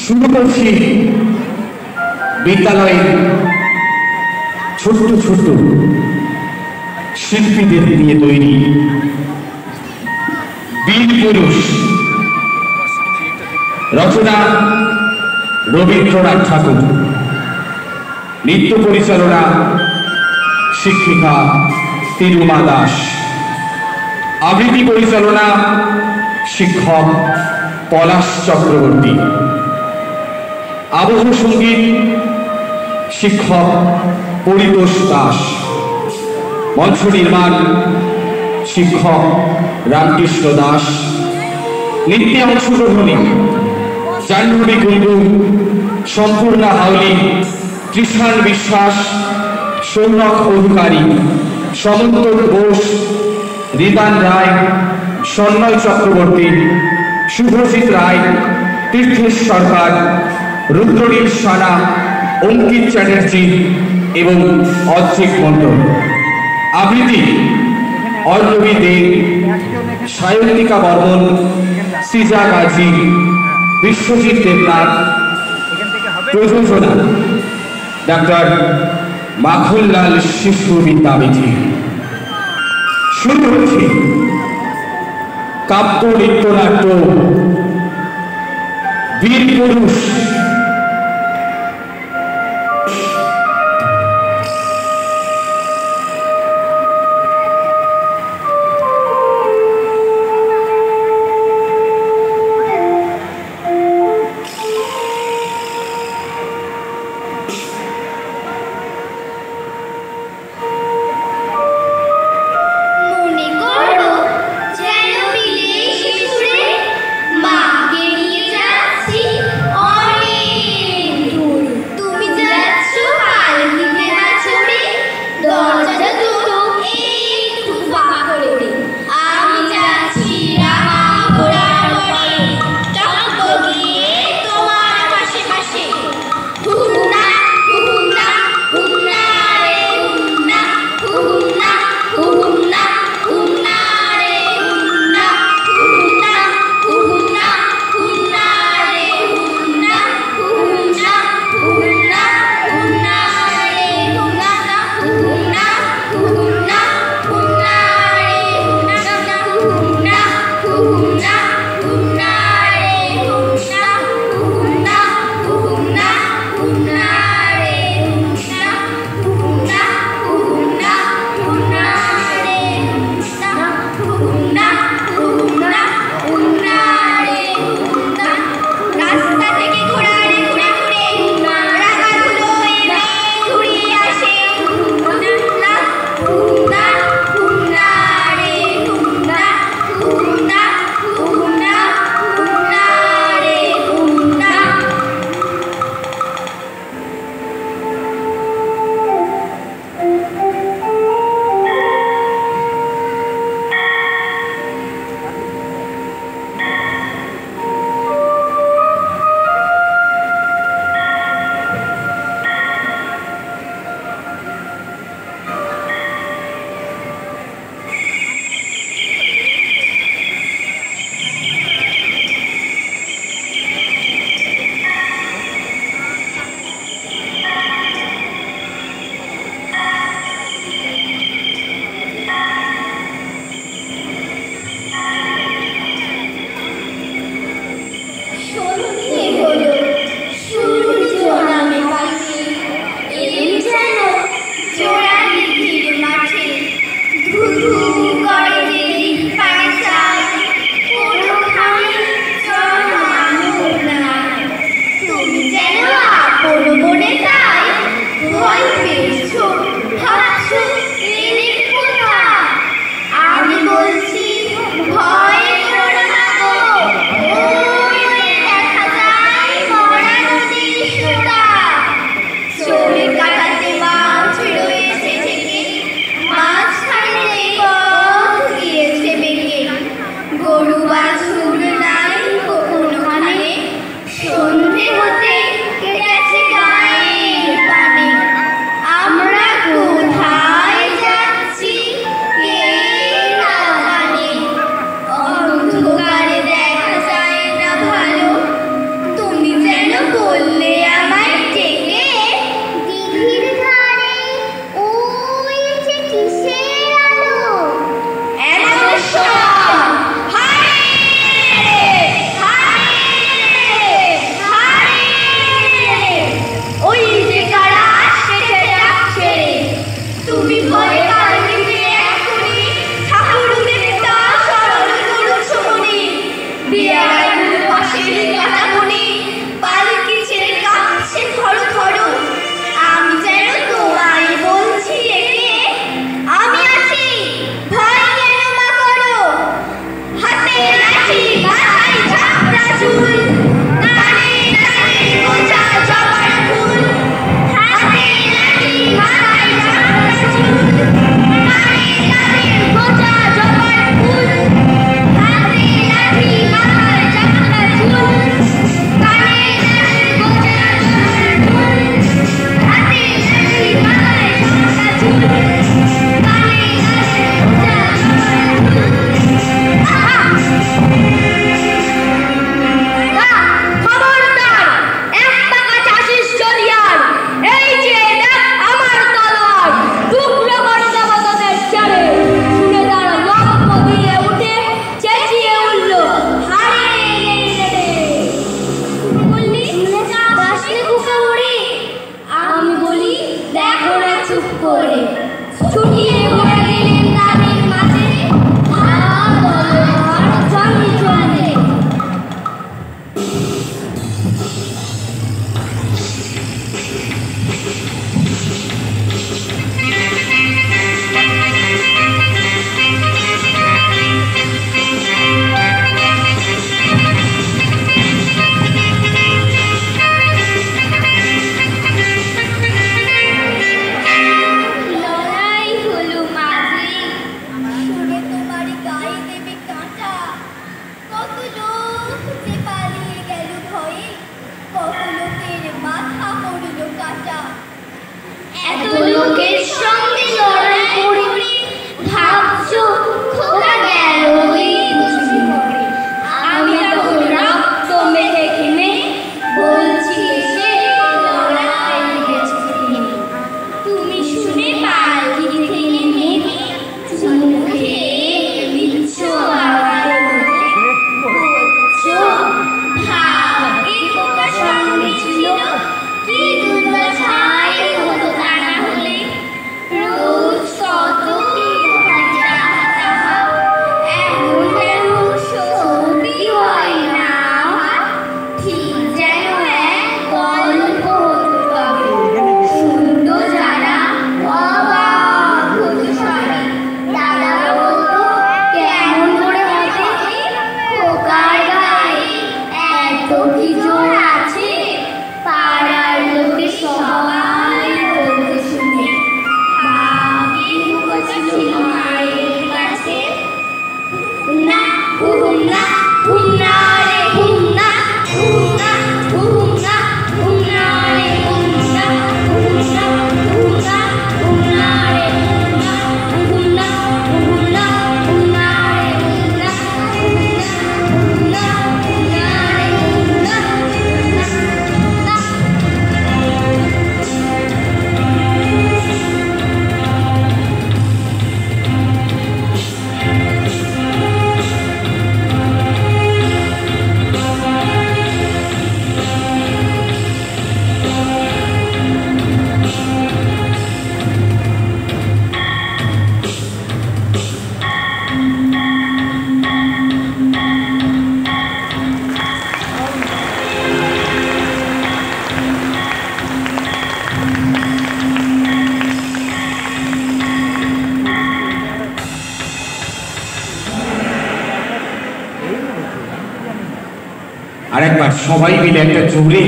শুরু করছি বিদ্যালয়ের ছোট্ট ছোট্ট শিল্পীদের নিয়ে তৈরি বীর পুরুষ। রচনা রবীন্দ্রনাথ ঠাকুর, নৃত্য পরিচালনা শিক্ষিকা তিরুমা দাস, আবৃত্তি পরিচালনা শিক্ষক পলাশ চক্রবর্তী, আবহ সঙ্গীত শিক্ষক পরিতোষ দাস, মঞ্চ নির্মাণ শিক্ষক রামকৃষ্ণ দাস, নৃত্যে অংশগ্রহণী জাহ্নবী কুণ্ডু, সম্পূর্ণা হাউলি, কৃষাণ বিশ্বাস, সৌনক অধিকারী, সমন্তর ঘোষ, রিদান রায়, সন্ময় চক্রবর্তী, শুভজিৎ রায়, তীর্থেশ সরকার, রুদ্রনীল সানা, অঙ্কিত চ্যাটার্জি এবং অজিত মণ্ডল। আবৃত্তি অর্ণবী দে, সায়ন্তিকা বর্মন, সিজা গাজী, বিশ্বজিৎ দেবনাথ। প্রযোজনা ডাক্তার মাখনলাল শিশু বিদ্যাপীঠি। শুরু হচ্ছে কাব্য নৃত্যনাট্য বীর পুরুষ। মাকে নিয়ে যাচ্ছি অনেক মাথা পড়িল কাটা। এত লোকের সঙ্গে লড়াই করে ভাবছো খোকা গেল এই বুঝি মরে। আমি তখন রক্ত মেখে ঘেমে বলছি এসে লড়াই লেগেছে থেমে। তুমি শুনে পালকি থেকে নেমে মুখে দিচ্ছ আবার বলছো ভাগ্যে খোকা সঙ্গে ছিল কি দুর্দশাই হতো তা না হলে। রোজ কত কি ঘটা তাহা এমন যেন সত্যি হয় না আমার। ঠিক যেন এক গল্প হতো তবে শুনতো যারা অবাক হতো সবাই। তারা বলতো কেমন করে হবে খোকার গায়ে এত কি জোর আছে। পাড়ার লোকে সবাই বলতে শুনে ভাগ্যে খোকা ছিল মায়ের কাছে। না ঘুম না ঘুম না রে ঘুম না ঘুম না ঘুম না ঘুম না রে ঘুম না ঘুম না ঘুম না ঘুম না রে ঘুম না ঘুম না ঘুম না রে ঘুম না ঘুম না ঘুম না রে ঘুম না। আরেকবার সবাই মিলে একটা জোরে